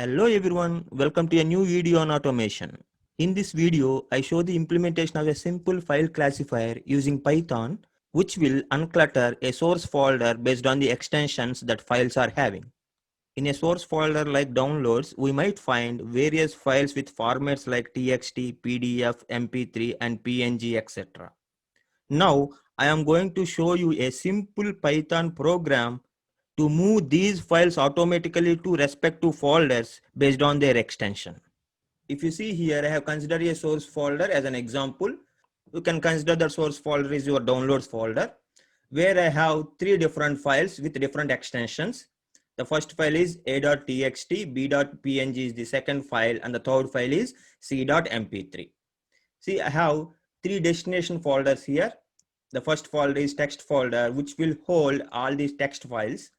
Hello everyone, welcome to a new video on automation. In this video, I show the implementation of a simple file classifier using Python, which will unclutter a source folder based on the extensions that files are having. In a source folder like downloads, we might find various files with formats like txt, pdf, mp3 and png, etc. Now, I am going to show you a simple Python program to move these files automatically to respective folders based on their extension. If you see here, I have considered a source folder as an example. You can consider the source folder is your downloads folder, where I have three different files with different extensions. The first file is a.txt, b.png is the second file, and the third file is c.mp3. See, I have three destination folders here. The first folder is text folder, which will hold all these text files.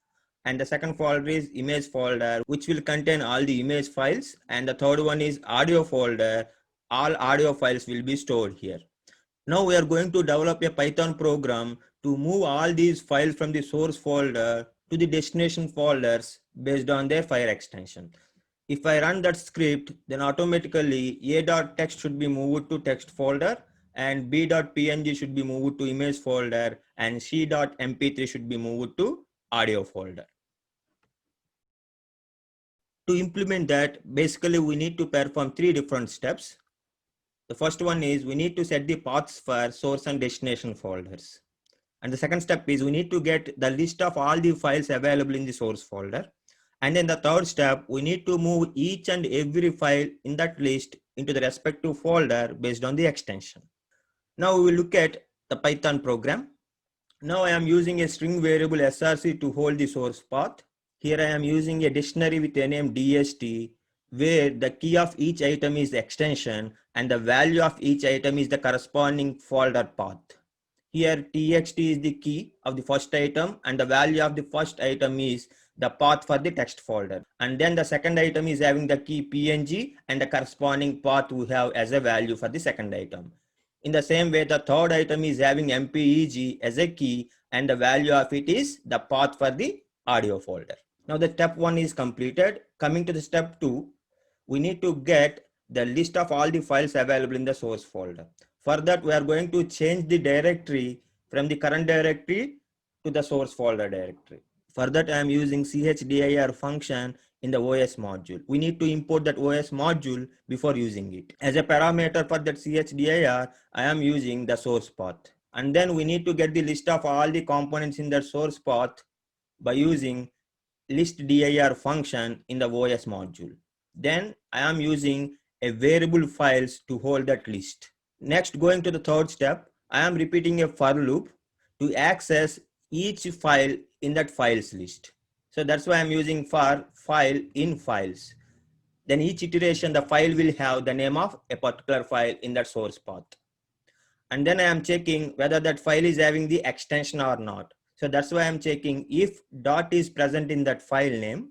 And the second folder is image folder, which will contain all the image files. And the third one is audio folder. All audio files will be stored here. Now we are going to develop a Python program to move all these files from the source folder to the destination folders based on their file extension. If I run that script, then automatically a.text should be moved to text folder and b.png should be moved to image folder and c.mp3 should be moved to audio folder. To implement that, basically we need to perform three different steps. The first one is we need to set the paths for source and destination folders. And the second step is we need to get the list of all the files available in the source folder. And then the third step, we need to move each and every file in that list into the respective folder based on the extension. Now we will look at the Python program. Now I am using a string variable src to hold the source path. Here I am using a dictionary with a name dst, where the key of each item is the extension and the value of each item is the corresponding folder path. Here txt is the key of the first item and the value of the first item is the path for the text folder. And then the second item is having the key png and the corresponding path we have as a value for the second item. In the same way, the third item is having mpeg as a key and the value of it is the path for the audio folder. Now the step 1 is completed. Coming to the step 2, we need to get the list of all the files available in the source folder. For that, we are going to change the directory from the current directory to the source folder directory. For that, I am using chdir function in the OS module. We need to import that OS module before using it. As a parameter for that chdir, I am using the source path. And then we need to get the list of all the components in that source path by using listdir function in the OS module. Then I am using a variable files to hold that list. Next, going to the third step, I am repeating a for loop to access each file in that files list. So that's why I'm using for file in files. Then each iteration, the file will have the name of a particular file in that source path. And then I am checking whether that file is having the extension or not. So that's why I'm checking if dot is present in that file name.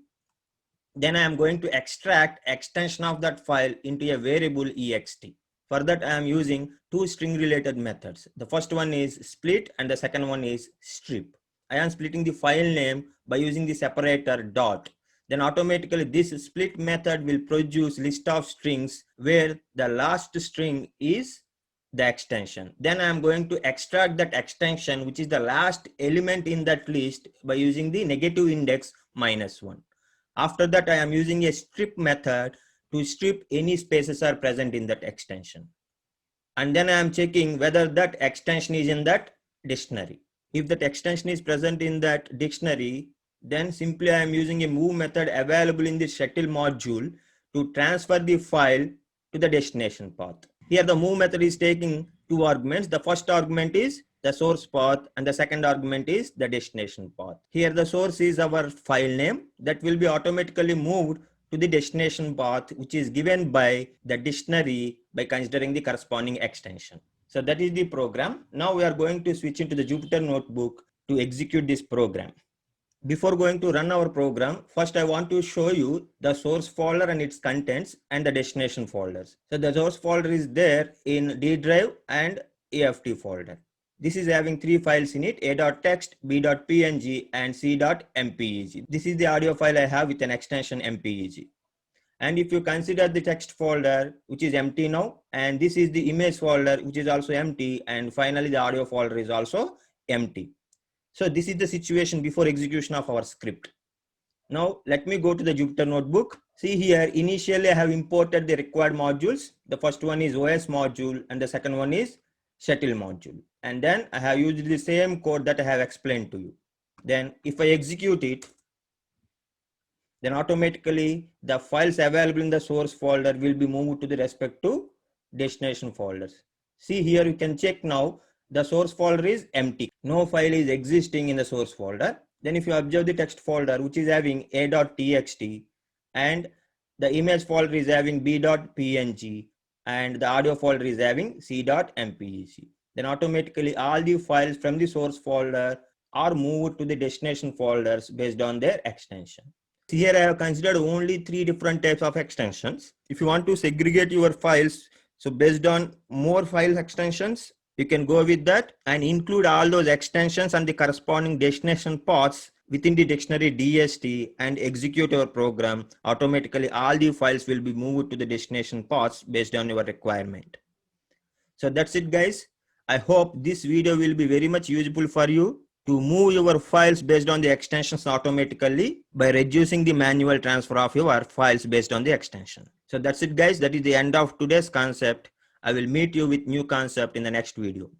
Then I am going to extract extension of that file into a variable ext. For that, I am using two string related methods. The first one is split and the second one is strip. I am splitting the file name by using the separator dot. Then automatically this split method will produce list of strings where the last string is the extension. Then I am going to extract that extension, which is the last element in that list, by using the negative index -1. After that, I am using a strip method to strip any spaces are present in that extension. And then I am checking whether that extension is in that dictionary. If that extension is present in that dictionary, then simply I am using a move method available in the shuttle module to transfer the file to the destination path. Here the move method is taking two arguments. The first argument is the source path and the second argument is the destination path. Here the source is our file name that will be automatically moved to the destination path, which is given by the dictionary by considering the corresponding extension. So that is the program. Now we are going to switch into the Jupyter Notebook to execute this program. Before going to run our program, first I want to show you the source folder and its contents and the destination folders. So the source folder is there in D drive and AFT folder. This is having three files in it: a.text, b.png and c.mpeg. This is the audio file I have with an extension mpeg. And if you consider the text folder, which is empty now, and this is the image folder, which is also empty, and finally the audio folder is also empty. So this is the situation before execution of our script. Now let me go to the Jupyter Notebook. See here, initially I have imported the required modules. The first one is OS module and the second one is shuttle module. And then I have used the same code that I have explained to you. Then if I execute it, then automatically the files available in the source folder will be moved to the respective destination folders. See here, you can check now the source folder is empty. No file is existing in the source folder. Then if you observe the text folder, which is having a.txt, and the image folder is having b.png, and the audio folder is having c.mpeg, then automatically all the files from the source folder are moved to the destination folders based on their extension. Here I have considered only 3 different types of extensions. If you want to segregate your files, so based on more file extensions, you can go with that and include all those extensions and the corresponding destination paths within the dictionary DST and execute your program. Automatically all the files will be moved to the destination paths based on your requirement. So that's it, guys. I hope this video will be very much useful for you to move your files based on the extensions automatically by reducing the manual transfer of your files based on the extension. So that's it, guys. That is the end of today's concept. I will meet you with new concept in the next video.